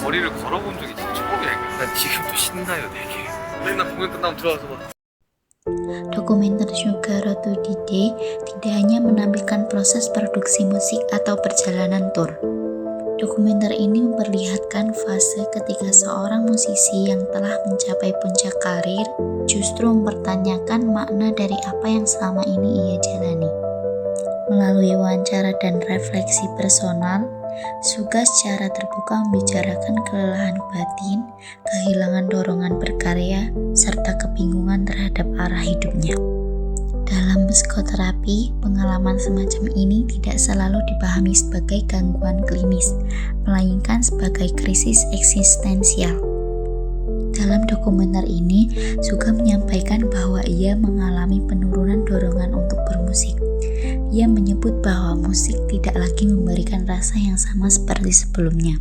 거리를 걸어본 적이 처음이야. 난 지금도 신나요, 되게. 맨날 공연 끝나면 들어와서 막 Dokumenter Suga Road to D-Day tidak hanya menampilkan proses produksi musik atau perjalanan tur. Dokumenter ini memperlihatkan fase ketika seorang musisi yang telah mencapai puncak karir justru mempertanyakan makna dari apa yang selama ini ia jalani. Melalui wawancara dan refleksi personal, Suga secara terbuka membicarakan kelelahan batin, kehilangan dorongan berkarya, serta kebingungan terhadap arah hidupnya. Dalam psikoterapi, pengalaman semacam ini tidak selalu dipahami sebagai gangguan klinis, melainkan sebagai krisis eksistensial. Dalam dokumenter ini, Suga menyampaikan bahwa ia mengalami penurunan dorongan untuk bermusik. Ia menyebut bahwa musik tidak lagi memberikan rasa yang sama seperti sebelumnya.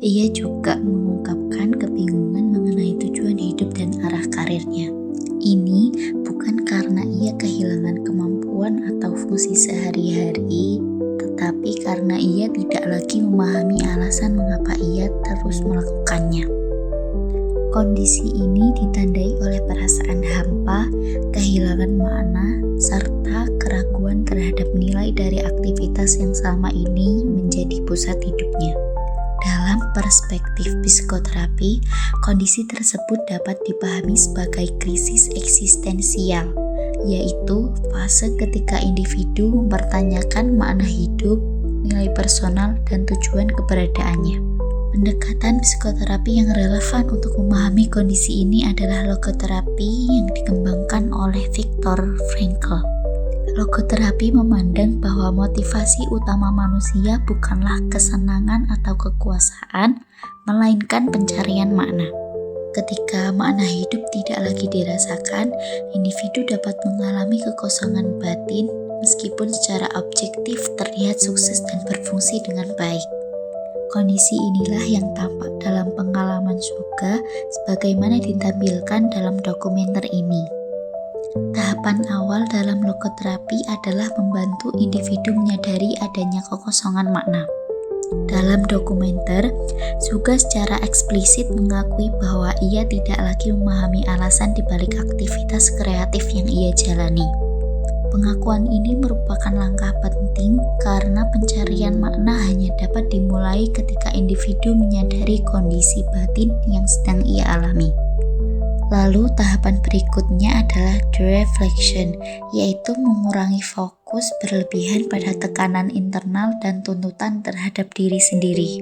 Ia juga mengungkapkan kebingungan mengenai tujuan hidup dan arah karirnya. Ini bukan karena ia kehilangan kemampuan atau fungsi sehari-hari, tetapi karena ia tidak lagi memahami alasan mengapa ia terus melakukannya. Kondisi ini ditandai oleh perasaan hampa, kehilangan makna, serta keraguan terhadap nilai dari aktivitas yang selama ini menjadi pusat hidupnya. Dalam perspektif psikoterapi, kondisi tersebut dapat dipahami sebagai krisis eksistensial, yaitu fase ketika individu mempertanyakan makna hidup, nilai personal, dan tujuan keberadaannya. Pendekatan psikoterapi yang relevan untuk memahami kondisi ini adalah logoterapi yang dikembangkan oleh Viktor Frankl. Logoterapi memandang bahwa motivasi utama manusia bukanlah kesenangan atau kekuasaan, melainkan pencarian makna. Ketika makna hidup tidak lagi dirasakan, individu dapat mengalami kekosongan batin meskipun secara objektif terlihat sukses dan berfungsi dengan baik. Kondisi inilah yang tampak dalam pengalaman Suga sebagaimana ditampilkan dalam dokumenter ini. Tahapan awal dalam logoterapi adalah membantu individu menyadari adanya kekosongan makna. Dalam dokumenter, Suga secara eksplisit mengakui bahwa ia tidak lagi memahami alasan dibalik aktivitas kreatif yang ia jalani. Pengakuan ini merupakan langkah penting karena pencarian makna hanya dapat dimulai ketika individu menyadari kondisi batin yang sedang ia alami. Lalu tahapan berikutnya adalah reflection, yaitu mengurangi fokus berlebihan pada tekanan internal dan tuntutan terhadap diri sendiri.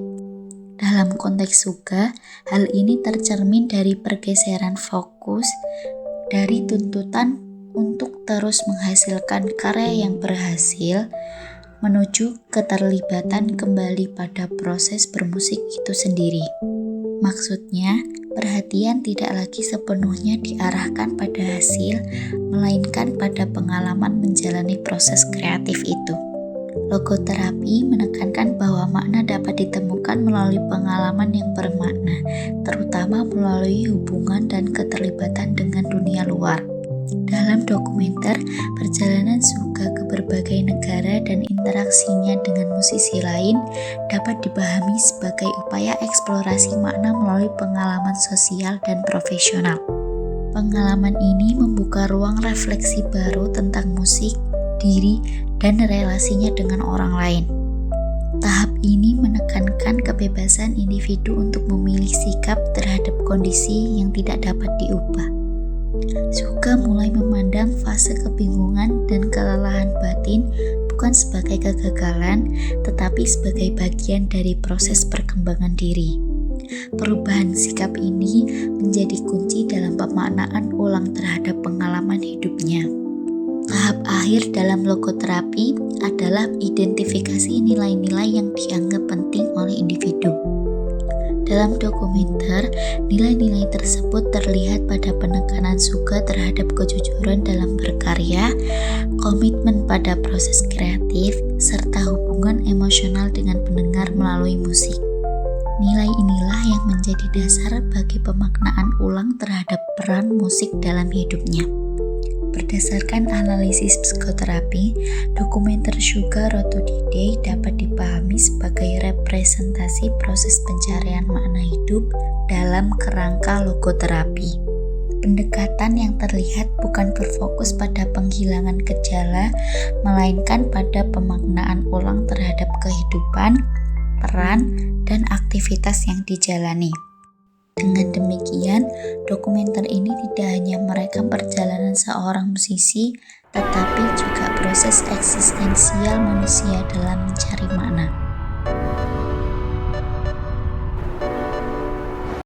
Dalam konteks Suga, hal ini tercermin dari pergeseran fokus dari tuntutan untuk terus menghasilkan karya yang berhasil menuju keterlibatan kembali pada proses bermusik itu sendiri. Maksudnya, perhatian tidak lagi sepenuhnya diarahkan pada hasil, melainkan pada pengalaman menjalani proses kreatif itu. Logoterapi menekankan bahwa makna dapat ditemukan melalui pengalaman yang bermakna, terutama melalui hubungan dan keterlibatan dengan dunia luar. Dalam dokumenter, perjalanan Suga ke berbagai negara dan interaksinya dengan musisi lain dapat dipahami sebagai upaya eksplorasi makna melalui pengalaman sosial dan profesional. Pengalaman ini membuka ruang refleksi baru tentang musik, diri, dan relasinya dengan orang lain. Tahap ini menekankan kebebasan individu untuk memilih sikap terhadap kondisi yang tidak dapat diubah. Suga mulai memandang fase kebingungan dan kelelahan batin bukan sebagai kegagalan, tetapi sebagai bagian dari proses perkembangan diri. Perubahan sikap ini menjadi kunci dalam pemaknaan ulang terhadap pengalaman hidupnya. Tahap akhir dalam logoterapi adalah identifikasi nilai-nilai yang dianggap penting oleh individu. Dalam dokumenter, nilai-nilai tersebut terlihat pada penekanan Suga terhadap kejujuran dalam berkarya, komitmen pada proses kreatif, serta hubungan emosional dengan pendengar melalui musik. Nilai inilah yang menjadi dasar bagi pemaknaan ulang terhadap peran musik dalam hidupnya. Berdasarkan analisis psikoterapi, dokumenter Sugar Road to the Day dapat dipahami sebagai representasi proses pencarian makna hidup dalam kerangka logoterapi. Pendekatan yang terlihat bukan berfokus pada penghilangan gejala, melainkan pada pemaknaan ulang terhadap kehidupan, peran, dan aktivitas yang dijalani. Dengan demikian, dokumenter ini tidak hanya merekam perjalanan seorang musisi, tetapi juga proses eksistensial manusia dalam mencari makna.